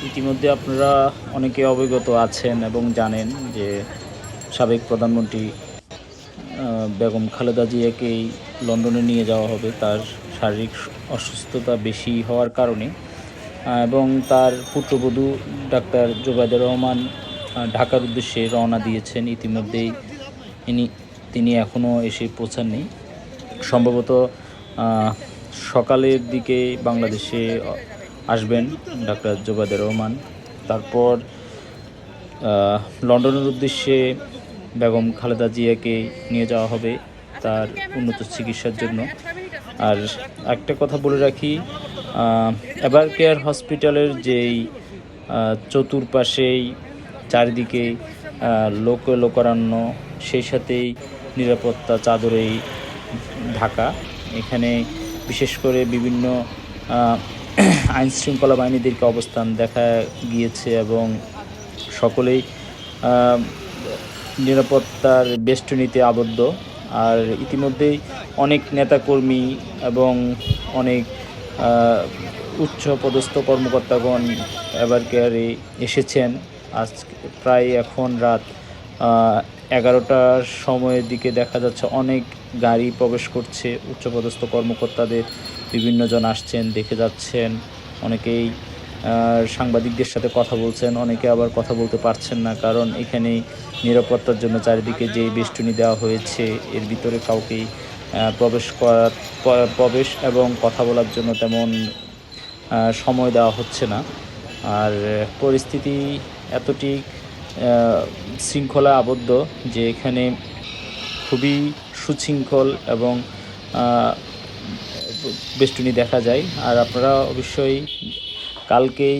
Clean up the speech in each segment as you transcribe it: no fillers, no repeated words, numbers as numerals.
ইতিমধ্যে আপনারা অনেকে অবগত আছেন এবং জানেন যে সাবেক প্রধানমন্ত্রী বেগম খালেদা জিয়াকেই লন্ডনে নিয়ে যাওয়া হবে তার শারীরিক অসুস্থতা বেশি হওয়ার কারণে, এবং তার পুত্রবধূ ডাক্তার জোবায়দা রহমান ঢাকার উদ্দেশ্যে রওনা দিয়েছেন। ইতিমধ্যেই তিনি এখনও এসে পৌঁছাননি। সম্ভবত সকালের দিকে বাংলাদেশে আসবেন ডাক্তার জোবায়দা রহমান। তারপর লন্ডনের উদ্দেশ্যে বেগম খালেদা জিয়াকে নিয়ে যাওয়া হবে তার উন্নত চিকিৎসার জন্য। আর একটা কথা বলে রাখি, এভার কেয়ার হসপিটালের যেই চতুর্পাশেই চারিদিকে লোকারণ্য, সেই সাথেই নিরাপত্তা চাদরেই ঢাকা। এখানে বিশেষ করে বিভিন্ন আইনশৃঙ্খলা বাহিনীদেরকে অবস্থান দেখা গিয়েছে এবং সকলেই নিরাপত্তার বেষ্টনীতে আবদ্ধ। আর ইতিমধ্যেই অনেক নেতাকর্মী এবং অনেক উচ্চপদস্থ কর্মকর্তাগণ এভার কেয়ারে এসেছেন। আজ প্রায় এখন রাত 11টার সময়ের দিকে দেখা যাচ্ছে অনেক গাড়ি প্রবেশ করছে। উচ্চপদস্থ কর্মকর্তাদের বিভিন্নজন আসছেন, দেখে যাচ্ছেন। অনেকেই সাংবাদিকদের সাথে কথা বলছেন, অনেকে আবার কথা বলতে পারছেন না, কারণ এখানে নিরাপত্তার জন্য চারিদিকে যেই বেষ্টনী দেওয়া হয়েছে এর ভিতরে কাউকেই প্রবেশ এবং কথা বলার জন্য তেমন সময় দেওয়া হচ্ছে না। আর পরিস্থিতি এতটি শৃঙ্খলা আবদ্ধ যে এখানে খুবই সুশৃঙ্খল এবং বেষ্টনী দেখা যায়। আর আপনারা অবশ্যই কালকেই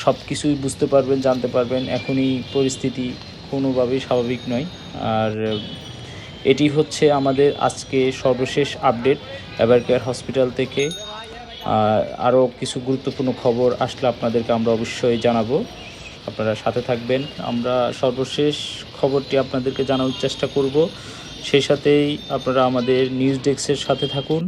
সব কিছুই বুঝতে পারবেন, জানতে পারবেন। এখনই পরিস্থিতি কোনোভাবেই স্বাভাবিক নয়। আর এটি হচ্ছে আমাদের আজকে সর্বশেষ আপডেট এভার কেয়ার হসপিটাল থেকে। আরও কিছু গুরুত্বপূর্ণ খবর আসলে আপনাদেরকে আমরা অবশ্যই জানাবো, আপনারা সাথে থাকবেন। আমরা সর্বশেষ খবরটি আপনাদেরকে জানানোর চেষ্টা করব। সেই সাথেই আপনারা আমাদের নিউজ ডেস্কের সাথে থাকুন।